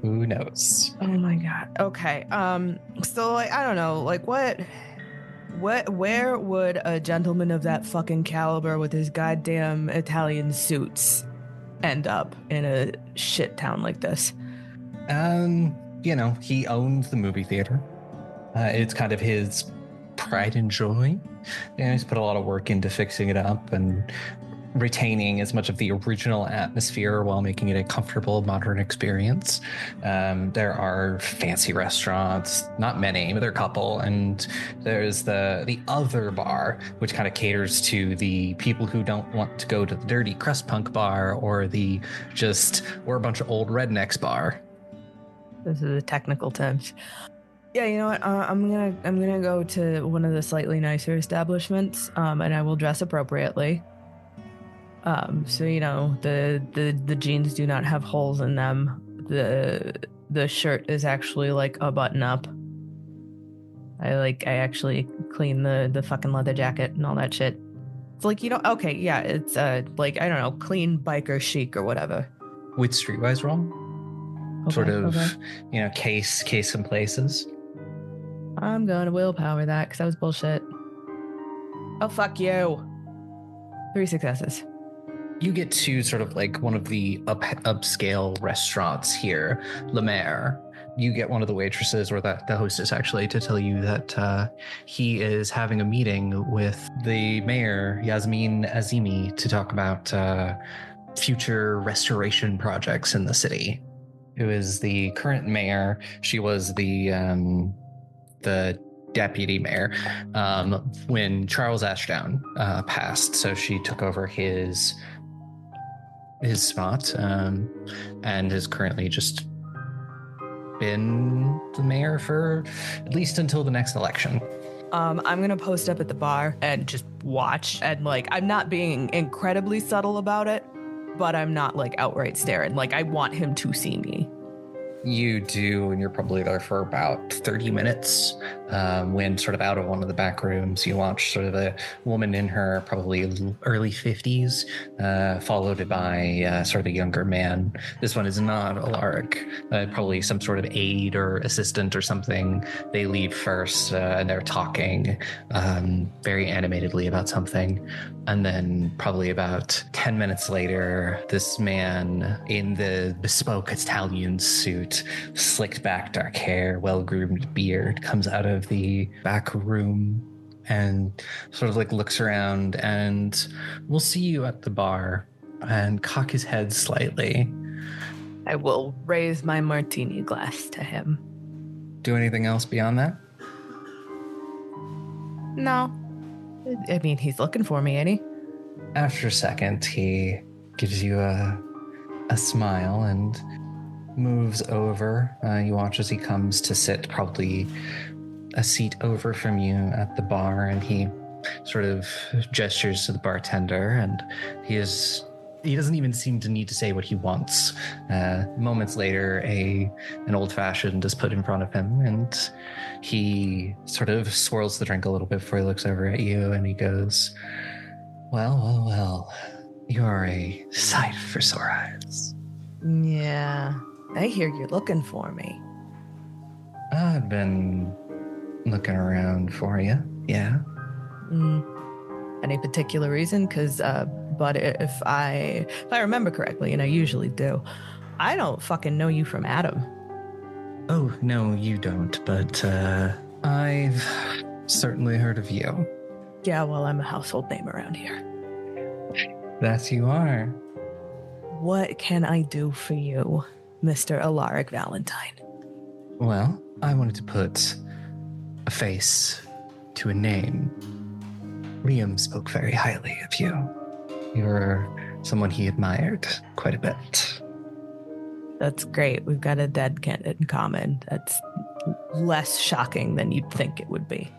Who knows? Oh my god. Okay. So like, I don't know, like where would a gentleman of that fucking caliber with his goddamn Italian suits end up in a shit town like this? He owns the movie theater. It's kind of his pride and joy. He's put a lot of work into fixing it up and retaining as much of the original atmosphere while making it a comfortable modern experience. There are fancy restaurants, not many, but there are a couple, and there's the other bar, which kind of caters to the people who don't want to go to the dirty crust punk bar or we're a bunch of old rednecks bar. Those are the technical terms. Yeah, you know what? I'm gonna go to one of the slightly nicer establishments, and I will dress appropriately. So the jeans do not have holes in them. The shirt is actually like a button up. I actually clean the fucking leather jacket and all that shit. It's like, okay, yeah, it's like, I don't know, clean biker chic or whatever. With streetwise roll? Case in places. I'm going to willpower that because that was bullshit. Oh, fuck you. 3 successes. You get to sort of like one of the upscale restaurants here, Le Maire. You get one of the waitresses or the hostess actually to tell you that he is having a meeting with the mayor, Yasmin Azimi, to talk about future restoration projects in the city. Who is the current mayor? She was the deputy mayor when Charles Ashdown passed, so she took over his spot and has currently just been the mayor for at least until the next election. I'm gonna post up at the bar and just watch, and like, I'm not being incredibly subtle about it, but I'm not like outright staring. Like, I want him to see me. You do, and you're probably there for about 30 minutes. When sort of out of one of the back rooms, you watch sort of a woman in her probably early 50s, followed by sort of a younger man. This one is not Alaric, probably some sort of aide or assistant or something. They leave first, and they're talking very animatedly about something. And then probably about 10 minutes later, this man in the bespoke Italian suit, slicked back dark hair, well-groomed beard, comes out of the back room and sort of like looks around and will see you at the bar and cock his head slightly. I will raise my martini glass to him. Do anything else beyond that? No. I mean, he's looking for me, ain't he? After a second, he gives you a smile and moves over. You watch as he comes to sit probably a seat over from you at the bar, and he sort of gestures to the bartender, and he is He doesn't even seem to need to say what he wants. Moments later, an old-fashioned is put in front of him, and he sort of swirls the drink a little bit before he looks over at you, and he goes, well, you're a sight for sore eyes. Yeah, I hear you're looking for me. I've been looking around for you, yeah. Any particular reason? But if I remember correctly, and I usually do, I don't fucking know you from Adam. Oh, no, you don't, but I've certainly heard of you. Yeah, well, I'm a household name around here. That you are. What can I do for you, Mr. Alaric Valentine? Well, I wanted to put a face to a name. Liam spoke very highly of you. You're someone he admired quite a bit. That's great. We've got a dead candidate in common. That's less shocking than you'd think it would be.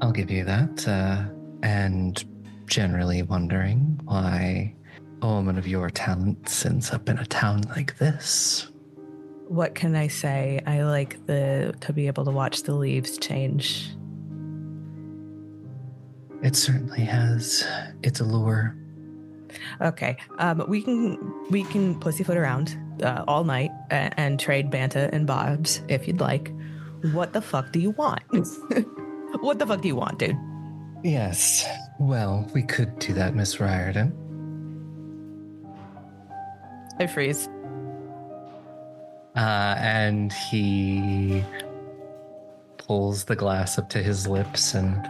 I'll give you that. And generally wondering why a woman of your talents ends up in a town like this. What can I say? I like to be able to watch the leaves change. It certainly has its allure. Okay, we can pussyfoot around all night and trade banta and bobs if you'd like. What the fuck do you want? What the fuck do you want, dude? Yes. Well, we could do that, Miss Riordan. I freeze. And he pulls the glass up to his lips and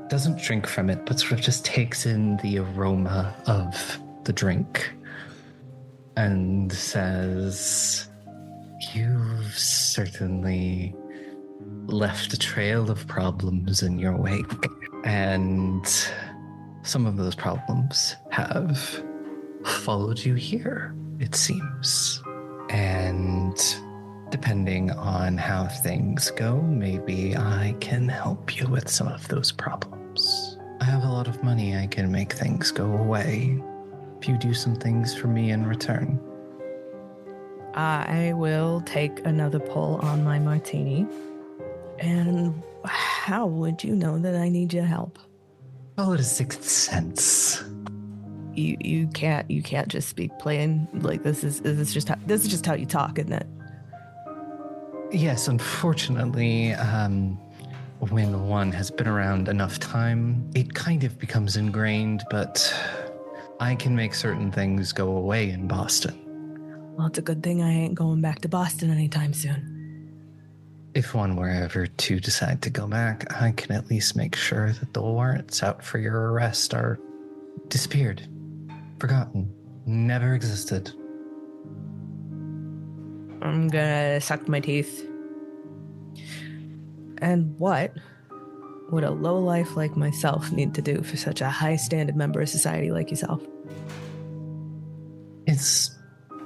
doesn't drink from it, but sort of just takes in the aroma of the drink and says, "You've certainly left a trail of problems in your wake, and some of those problems have followed you here, it seems. And depending on how things go, maybe I can help you with some of those problems. I have a lot of money. I can make things go away if you do some things for me in return." I will take another pull on my martini. And how would you know that I need your help? Call it a sixth sense. You can't just speak plain like this is just how you talk, isn't it? Yes, unfortunately, when one has been around enough time, it kind of becomes ingrained, but I can make certain things go away in Boston. Well, it's a good thing I ain't going back to Boston anytime soon. If one were ever to decide to go back, I can at least make sure that the warrants out for your arrest are disappeared, forgotten, never existed. I'm gonna suck my teeth. And what would a lowlife like myself need to do for such a high-standard member of society like yourself? It's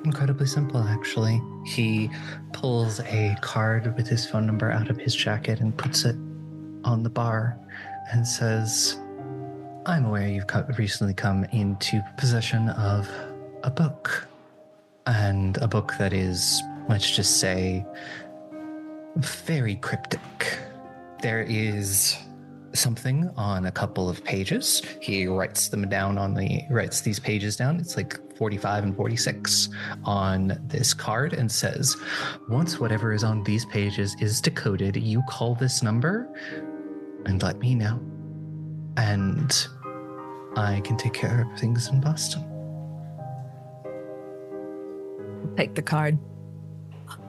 incredibly simple, actually. He pulls a card with his phone number out of his jacket and puts it on the bar and says, "I'm aware you've recently come into possession of a book. And a book that is, let's just say, very cryptic. There is something on a couple of pages. He writes these pages down. It's like 45 and 46 on this card and says, once whatever is on these pages is decoded, you call this number and let me know. And I can take care of things in Boston." Take the card.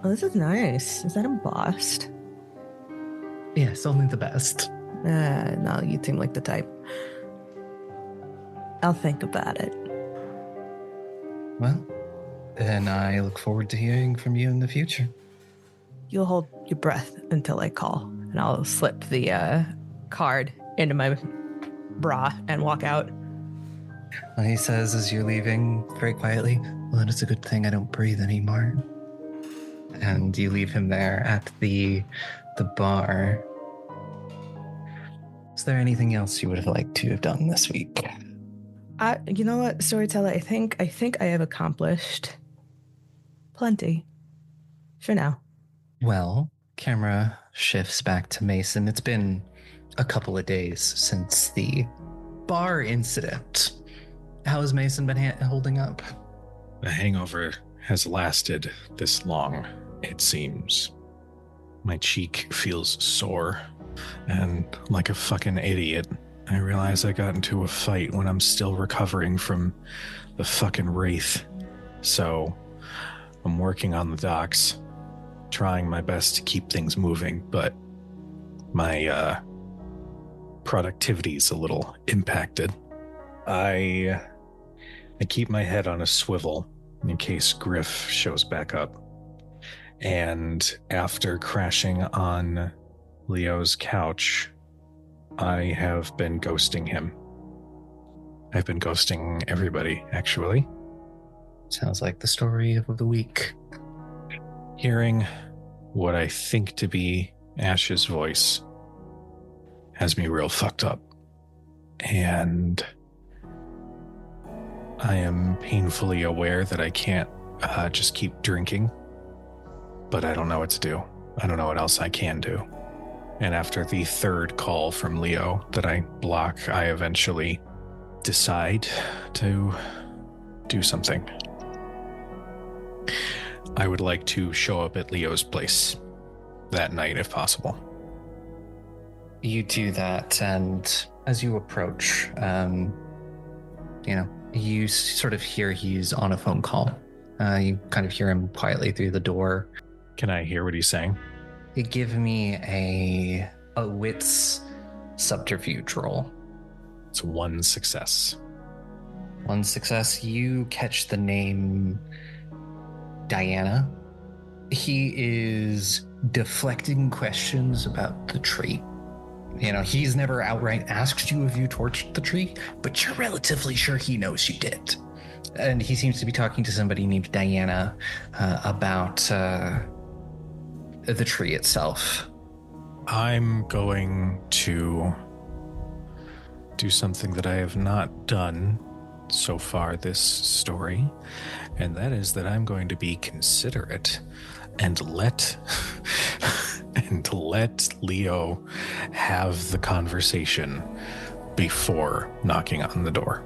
Oh, this is nice. Is that embossed? Yes, only the best. No, you seem like the type. I'll think about it. Well, then I look forward to hearing from you in the future. You'll hold your breath until I call, and I'll slip the card into my bra and walk out. And he says as you're leaving very quietly, "Well, then it's a good thing I don't breathe anymore." And you leave him there at the bar. Is there anything else you would have liked to have done this week? You know what, storyteller? I think I have accomplished plenty for now. Well, camera shifts back to Mason. It's been a couple of days since the bar incident. How has Mason been holding up? The hangover has lasted this long, it seems. My cheek feels sore, and like a fucking idiot, I realize I got into a fight when I'm still recovering from the fucking wraith. So, I'm working on the docks, trying my best to keep things moving, but my productivity's a little impacted. I keep my head on a swivel in case Griff shows back up. And after crashing on Leo's couch, I have been ghosting him. I've been ghosting everybody, actually. Sounds like the story of the week. Hearing what I think to be Ash's voice has me real fucked up. And I am painfully aware that I can't just keep drinking, but I don't know what to do. I don't know what else I can do. And after the third call from Leo that I block, I eventually decide to do something. I would like to show up at Leo's place that night if possible. You do that, and as you approach, you sort of hear he's on a phone call. You kind of hear him quietly through the door. Can I hear what he's saying? Give me a wits subterfuge roll. It's one success. One success. You catch the name Diana. He is deflecting questions about the tree. He's never outright asked you if you torched the tree, but you're relatively sure he knows you did. And he seems to be talking to somebody named Diana about the tree itself. I'm going to do something that I have not done so far this story, and that is that I'm going to be considerate and let Leo have the conversation before knocking on the door.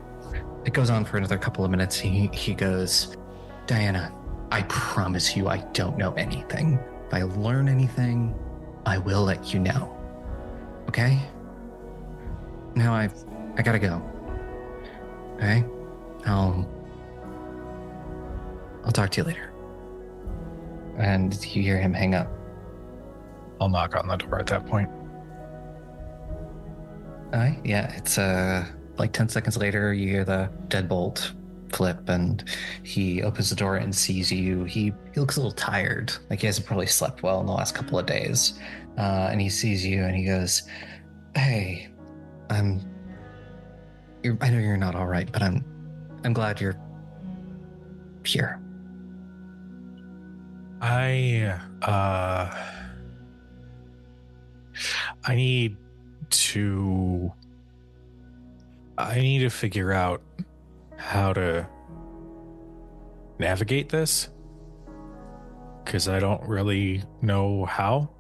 It goes on for another couple of minutes. He goes, Diana, I promise you I don't know anything. If I learn anything, I will let you know. Okay? Now I gotta go. Okay? I'll talk to you later. And you hear him hang up. I'll knock on the door at that point. Yeah, it's like 10 seconds later, you hear the deadbolt flip, and he opens the door and sees you. He looks a little tired, like he hasn't probably slept well in the last couple of days. And he sees you and he goes, "Hey, I know you're not all right, but I'm glad you're here." I need to figure out how to navigate this, because I don't really know how.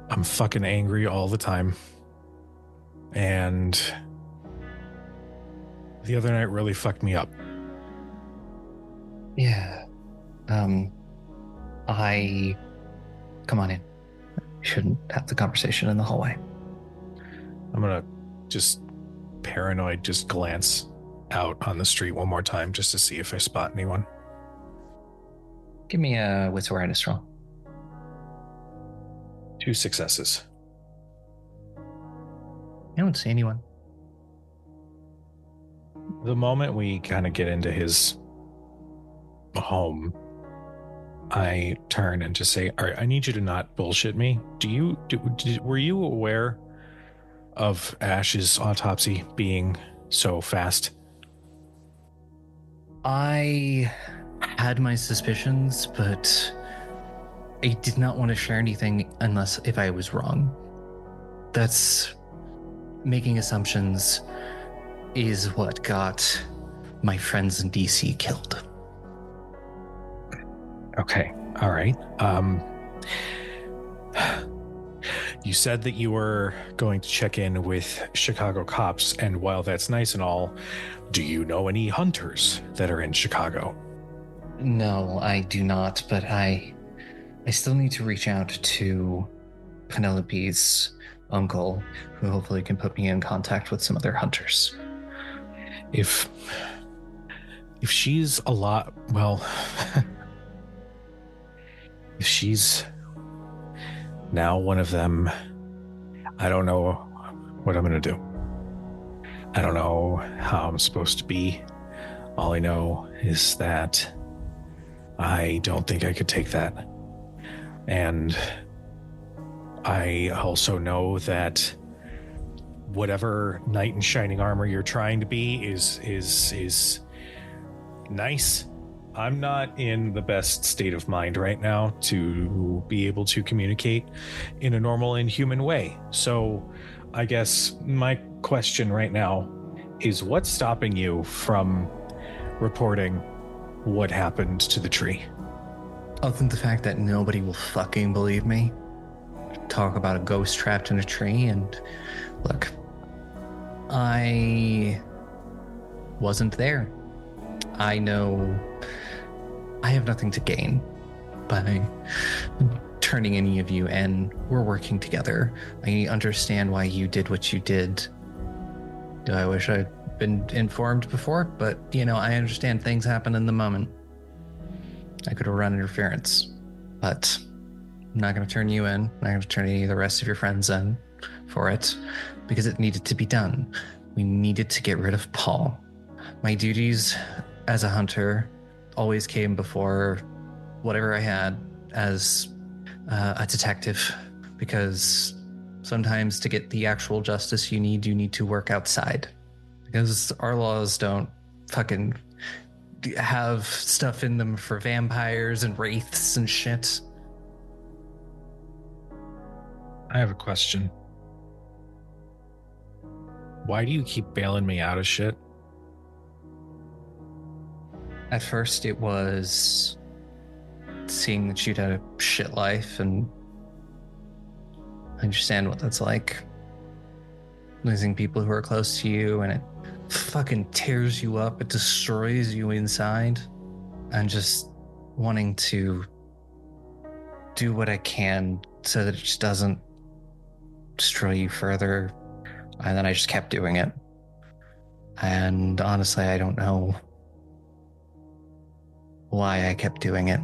I'm fucking angry all the time. And the other night really fucked me up. Yeah. Come on in. We shouldn't have the conversation in the hallway. I'm gonna just paranoid just glance out on the street one more time just to see if I spot anyone. Give me a wits awareness roll. 2 successes. I don't see anyone. The moment we kind of get into his home, I turn and just say, "All right, I need you to not bullshit me. Were you aware of Ash's autopsy being so fast?" I had my suspicions, but I did not want to share anything if I was wrong. That's making assumptions is what got my friends in DC killed. Okay. All right. You said that you were going to check in with Chicago cops, and while that's nice and all, do you know any hunters that are in Chicago? No, I do not, but I still need to reach out to Penelope's uncle, who hopefully can put me in contact with some other hunters. If she's a lot, well, if she's now one of them, I don't know what I'm going to do. I don't know how I'm supposed to be. All I know is that I don't think I could take that. And I also know that whatever knight in shining armor you're trying to be is nice. I'm not in the best state of mind right now to be able to communicate in a normal and human way. So I guess my question right now is, what's stopping you from reporting what happened to the tree? Other than the fact that nobody will fucking believe me. Talk about a ghost trapped in a tree, and look, I wasn't there. I know I have nothing to gain by turning any of you in. We're working together. I understand why you did what you did. Do I wish I'd been informed before? But, I understand things happen in the moment. I could have run interference, but I'm not going to turn you in. I'm not going to turn any of the rest of your friends in for it, because it needed to be done. We needed to get rid of Paul. My duties as a hunter always came before whatever I had as a detective, because sometimes to get the actual justice you need to work outside, because our laws don't fucking have stuff in them for vampires and wraiths and shit. I have a question. Why do you keep bailing me out of shit? At first it was seeing that you'd had a shit life, and I understand what that's like. Losing people who are close to you, and it fucking tears you up, it destroys you inside. And just wanting to do what I can so that it just doesn't destroy you further. And then I just kept doing it. And honestly, I don't know why I kept doing it.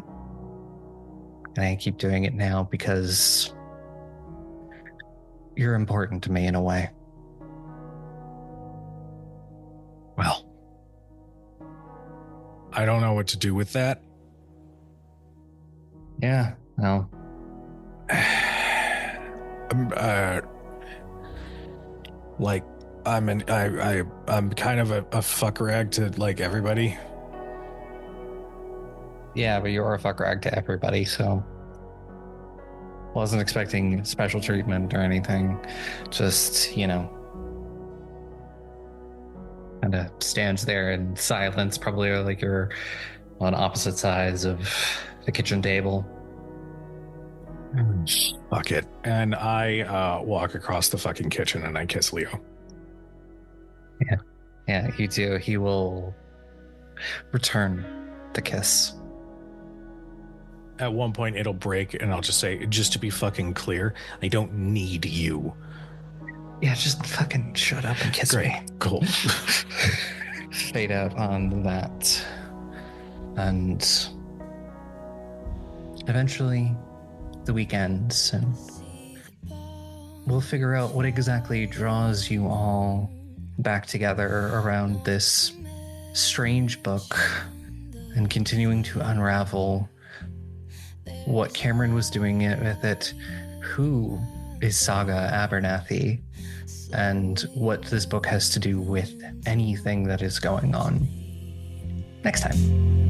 And I keep doing it now because you're important to me in a way. Well, I don't know what to do with that. Yeah, well. I'm kind of a fuck rag to like everybody. Yeah, but you're a fuck rag to everybody, so wasn't expecting special treatment or anything. Just, kind of stands there in silence, probably like you're on opposite sides of the kitchen table. Fuck it. And I walk across the fucking kitchen and I kiss Leo. Yeah, you do. He will return the kiss. At one point it'll break and I'll just say, just to be fucking clear, I don't need you. Yeah, just fucking shut up and kiss Great. me. Cool. Fade out on that. And eventually the week ends and we'll figure out what exactly draws you all back together around this strange book and continuing to unravel what Cameron was doing with it, who is Saga Abernathy, and what this book has to do with anything that is going on. Next time.